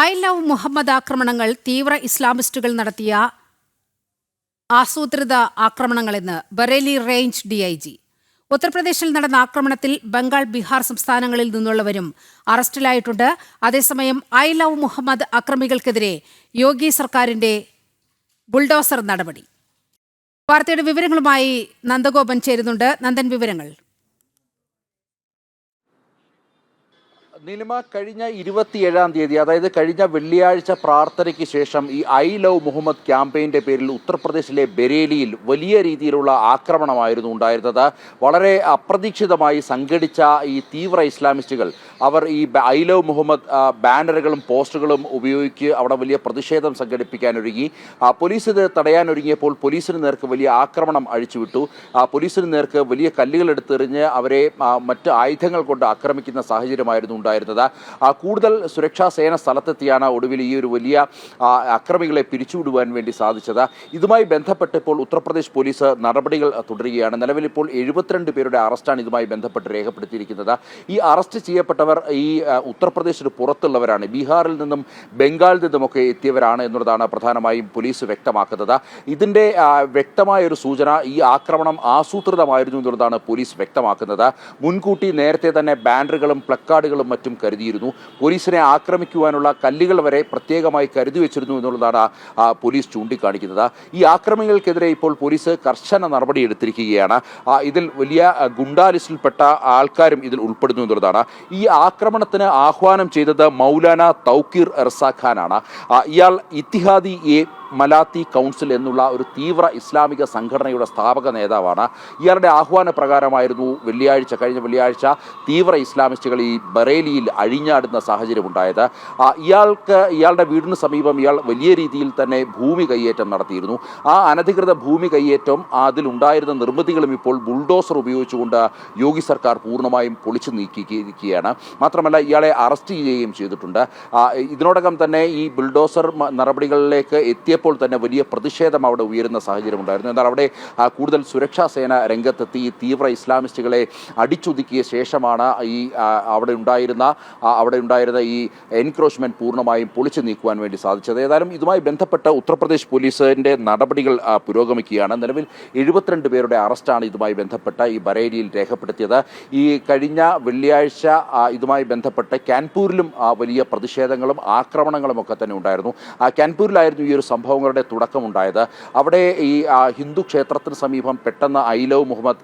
I love Muhammad ആക്രമണങ്ങൾ തീവ്ര ഇസ്ലാമിസ്റ്റുകൾ നടത്തിയ ആസൂത്രിത ആക്രമണങ്ങളെന്ന് ബറേലി റേഞ്ച് ഡിഐജി. ഉത്തർപ്രദേശിൽ നടന്ന ആക്രമണത്തിൽ ബംഗാൾ, ബീഹാർ സംസ്ഥാനങ്ങളിൽ നിന്നുള്ളവരും അറസ്റ്റിലായിട്ടുണ്ട്. അതേസമയം ഐ ലവ് മുഹമ്മദ് അക്രമികൾക്കെതിരെ യോഗി സർക്കാരിന്റെ ബുൾഡോസർ നടപടി. വാർത്തയുടെ വിവരങ്ങളുമായി നന്ദഗോപൻ ചേരുന്നുണ്ട്. നന്ദൻ, വിവരങ്ങൾ. നീലിമ, കഴിഞ്ഞ 27-ാം തീയതി, അതായത് കഴിഞ്ഞ വെള്ളിയാഴ്ച പ്രാർത്ഥനയ്ക്ക് ശേഷം ഈ ഐ ലവ് മുഹമ്മദ് ക്യാമ്പയിൻ്റെ പേരിൽ ഉത്തർപ്രദേശിലെ ബരേലിയിൽ വലിയ രീതിയിലുള്ള ആക്രമണമായിരുന്നു ഉണ്ടായിരുന്നത്. വളരെ അപ്രതീക്ഷിതമായി സംഘടിച്ച ഈ തീവ്ര ഇസ്ലാമിസ്റ്റുകൾ അവർ ഈ ഐ ലവ് മുഹമ്മദ് ബാനറുകളും പോസ്റ്ററുകളും ഉപയോഗിച്ച് അവിടെ വലിയ പ്രതിഷേധം സംഘടിപ്പിക്കാനൊരുങ്ങി. പോലീസ് ഇത് തടയാനൊരുങ്ങിയപ്പോൾ പോലീസിന് നേർക്ക് വലിയ ആക്രമണം അഴിച്ചുവിട്ടു. പോലീസിന് നേർക്ക് വലിയ കല്ലുകൾ എടുത്തെറിഞ്ഞ് അവരെ മറ്റ് ആയുധങ്ങൾ കൊണ്ട് ആക്രമിക്കുന്ന സാഹചര്യമായിരുന്നു ഉണ്ടായിരുന്നത്. കൂടുതൽ സുരക്ഷാ സേന സ്ഥലത്തെത്തിയാണ് ഒടുവിൽ ഈ ഒരു വലിയ അക്രമികളെ പിരിച്ചുവിടുവാൻ വേണ്ടി സാധിച്ചത്. ഇതുമായി ബന്ധപ്പെട്ട് ഇപ്പോൾ ഉത്തർപ്രദേശ് പോലീസ് നടപടികൾ തുടരുകയാണ്. നിലവിൽ ഇപ്പോൾ 72 പേരുടെ അറസ്റ്റാണ് ഇതുമായി ബന്ധപ്പെട്ട് രേഖപ്പെടുത്തിയിരിക്കുന്നത്. ഈ അറസ്റ്റ് ചെയ്യപ്പെട്ടവർ ഈ ഉത്തർപ്രദേശിന് പുറത്തുള്ളവരാണ്, ബീഹാറിൽ നിന്നും ബംഗാളിൽ നിന്നുമൊക്കെ എത്തിയവരാണ് എന്നുള്ളതാണ് പ്രധാനമായും പോലീസ് വ്യക്തമാക്കുന്നത്. ഇതിൻ്റെ വ്യക്തമായ ഒരു സൂചന ഈ ആക്രമണം ആസൂത്രിതമായിരുന്നു എന്നുള്ളതാണ് പോലീസ് വ്യക്തമാക്കുന്നത്. മുൻകൂട്ടി നേരത്തെ തന്നെ ബാനറുകളും പ്ലക്കാർഡുകളും മറ്റും കരുതിയിരുന്നു. പോലീസിനെ ആക്രമിക്കുവാനുള്ള കല്ലുകൾ വരെ പ്രത്യേകമായി കരുതി വെച്ചിരുന്നു എന്നുള്ളതാണ് പോലീസ് ചൂണ്ടിക്കാണിക്കുന്നത്. ഈ ആക്രമികൾക്കെതിരെ ഇപ്പോൾ പോലീസ് കർശന നടപടി എടുത്തിരിക്കുകയാണ്. ഇതിൽ വലിയ ഗുണ്ടാ ലിസ്റ്റിൽപ്പെട്ട ആൾക്കാരും ഇതിൽ ഉൾപ്പെടുന്നു എന്നുള്ളതാണ്. ഈ ആക്രമണത്തിന് ആഹ്വാനം ചെയ്തത് മൗലാന തൗക്കീർ റസാഖാനാണ്. ഇയാൾ ഇത്തിഹാദി മലാത്തി കൗൺസിൽ എന്നുള്ള ഒരു തീവ്ര ഇസ്ലാമിക സംഘടനയുടെ സ്ഥാപക നേതാവാണ്. ഇയാളുടെ ആഹ്വാന പ്രകാരമായിരുന്നു കഴിഞ്ഞ വെള്ളിയാഴ്ച തീവ്ര ഇസ്ലാമിസ്റ്റുകൾ ഈ ബറേലിയിൽ അഴിഞ്ഞാടുന്ന സാഹചര്യം ഉണ്ടായത്. ഇയാളുടെ വീടിന് സമീപം ഇയാൾ വലിയ രീതിയിൽ തന്നെ ഭൂമി കയ്യേറ്റം നടത്തിയിരുന്നു. ആ അനധികൃത ഭൂമി കയ്യേറ്റം, അതിലുണ്ടായിരുന്ന നിർമ്മിതികളും ഇപ്പോൾ ബുൾഡോസർ ഉപയോഗിച്ചുകൊണ്ട് യോഗി സർക്കാർ പൂർണ്ണമായും പൊളിച്ചു നീക്കിയിരിക്കുകയാണ്. മാത്രമല്ല ഇയാളെ അറസ്റ്റ് ചെയ്യുകയും ചെയ്തിട്ടുണ്ട്. ഇതിനോടകം തന്നെ ഈ ബുൾഡോസർ നടപടികളിലേക്ക് എത്തിയപ്പോൾ തന്നെ വലിയ പ്രതിഷേധം അവിടെ ഉയരുന്ന സാഹചര്യം ഉണ്ടായിരുന്നു. എന്നാൽ അവിടെ കൂടുതൽ സുരക്ഷാ സേന രംഗത്തെത്തി തീവ്ര ഇസ്ലാമിസ്റ്റുകളെ അടിച്ചൊതുക്കിയ ശേഷമാണ് അവിടെ ഉണ്ടായിരുന്ന ഈ എൻക്രോച്ച്മെന്റ് പൂർണ്ണമായും പൊളിച്ചു നീക്കുവാൻ വേണ്ടി സാധിച്ചത്. ഏതായാലും ഇതുമായി ബന്ധപ്പെട്ട് ഉത്തർപ്രദേശ് പോലീസിന്റെ നടപടികൾ പുരോഗമിക്കുകയാണ്. നിലവിൽ 72 പേരുടെ അറസ്റ്റാണ് ഇതുമായി ബന്ധപ്പെട്ട് ഈ ബറേലിയിൽ രേഖപ്പെടുത്തിയത്. ഈ കഴിഞ്ഞ വെള്ളിയാഴ്ച ഇതുമായി ബന്ധപ്പെട്ട് കാൻപൂരിലും വലിയ പ്രതിഷേധങ്ങളും ആക്രമണങ്ങളും ഒക്കെ തന്നെ ഉണ്ടായിരുന്നു. കാൻപൂരിലായിരുന്നു ഈ ഒരു സംഭവങ്ങളുടെ തുടക്കമുണ്ടായത്. അവിടെ ഈ ഹിന്ദു ക്ഷേത്രത്തിന് സമീപം പെട്ടെന്ന് ഐ ലവ് മുഹമ്മദ്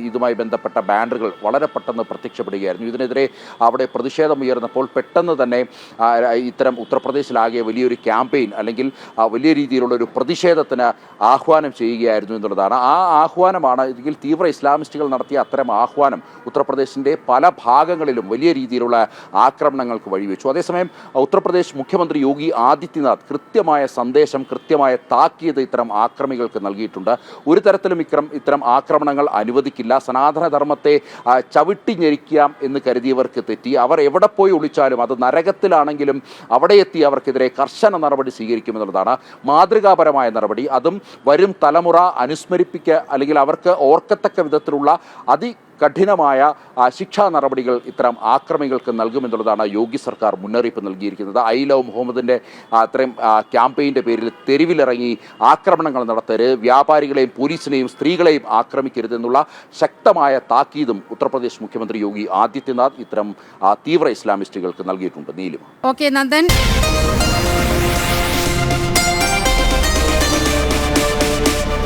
ഇതുമായി ബന്ധപ്പെട്ട ബാനറുകൾ വളരെ പെട്ടെന്ന് പ്രത്യക്ഷപ്പെടുകയായിരുന്നു. ഇതിനെതിരെ അവിടെ പ്രതിഷേധം ഉയർന്നപ്പോൾ പെട്ടെന്ന് തന്നെ ഇത്തരം ഉത്തർപ്രദേശിലാകെ വലിയൊരു ക്യാമ്പയിൻ അല്ലെങ്കിൽ വലിയ രീതിയിലുള്ള ഒരു പ്രതിഷേധത്തിന് ആഹ്വാനം ചെയ്യുകയായിരുന്നു എന്നുള്ളതാണ്. ആ ആഹ്വാനമാണ് ഇതിൽ തീവ്ര ഇസ്ലാമിസ്റ്റുകൾ നടത്തിയ അത്തരം ആഹ്വാനം ഉത്തർപ്രദേശിൻ്റെ പല ഭാഗങ്ങളിലും വലിയ രീതിയിലുള്ള ആക്രമണങ്ങൾക്ക് വഴിവെച്ചു. അതേസമയം ഉത്തർപ്രദേശ് മുഖ്യമന്ത്രി യോഗി ആദിത്യനാഥ് കൃത്യമായ സന്ദേശം, കൃത്യമായ താക്കീത് ഇത്തരം ആക്രമികൾക്ക് നൽകിയിട്ടുണ്ട്. ഒരു തരത്തിലും ഇത്തരം ആക്രമണങ്ങൾ അനുവദിക്കില്ല. സനാതനധർമ്മത്തെ ചവിട്ടിഞ്ഞെരിക്കാം എന്ന് കരുതിയവർക്ക് തെറ്റി. അവർ എവിടെ പോയി ഒളിച്ചാലും, അത് നരകത്തിലാണെങ്കിലും അവിടെ എത്തി അവർക്കെതിരെ കർശന നടപടി സ്വീകരിക്കുമെന്നുള്ളതാണ്. മാതൃകാപരമായ നടപടി, അതും വരും തലമുറ അല്ലെങ്കിൽ അവർക്ക് ഓർക്കത്തക്ക വിധത്തിലുള്ള കഠിനമായ ശിക്ഷാ നടപടികൾ ഇത്തരം ആക്രമികൾക്ക് നൽകുമെന്നുള്ളതാണ് യോഗി സർക്കാർ മുന്നറിയിപ്പ് നൽകിയിരിക്കുന്നത്. ഐ ലവ് മുഹമ്മദിൻ്റെ അത്രയും ക്യാമ്പയിൻ്റെ പേരിൽ തെരുവിലിറങ്ങി ആക്രമണങ്ങൾ നടത്തരുത്, വ്യാപാരികളെയും പോലീസിനെയും സ്ത്രീകളെയും ആക്രമിക്കരുതെന്നുള്ള ശക്തമായ താക്കീതും ഉത്തർപ്രദേശ് മുഖ്യമന്ത്രി യോഗി ആദിത്യനാഥ് ഇത്തരം തീവ്ര ഇസ്ലാമിസ്റ്റുകൾക്ക് നൽകിയിട്ടുണ്ട്. നീലിമ. ഓക്കെ നന്ദൻ.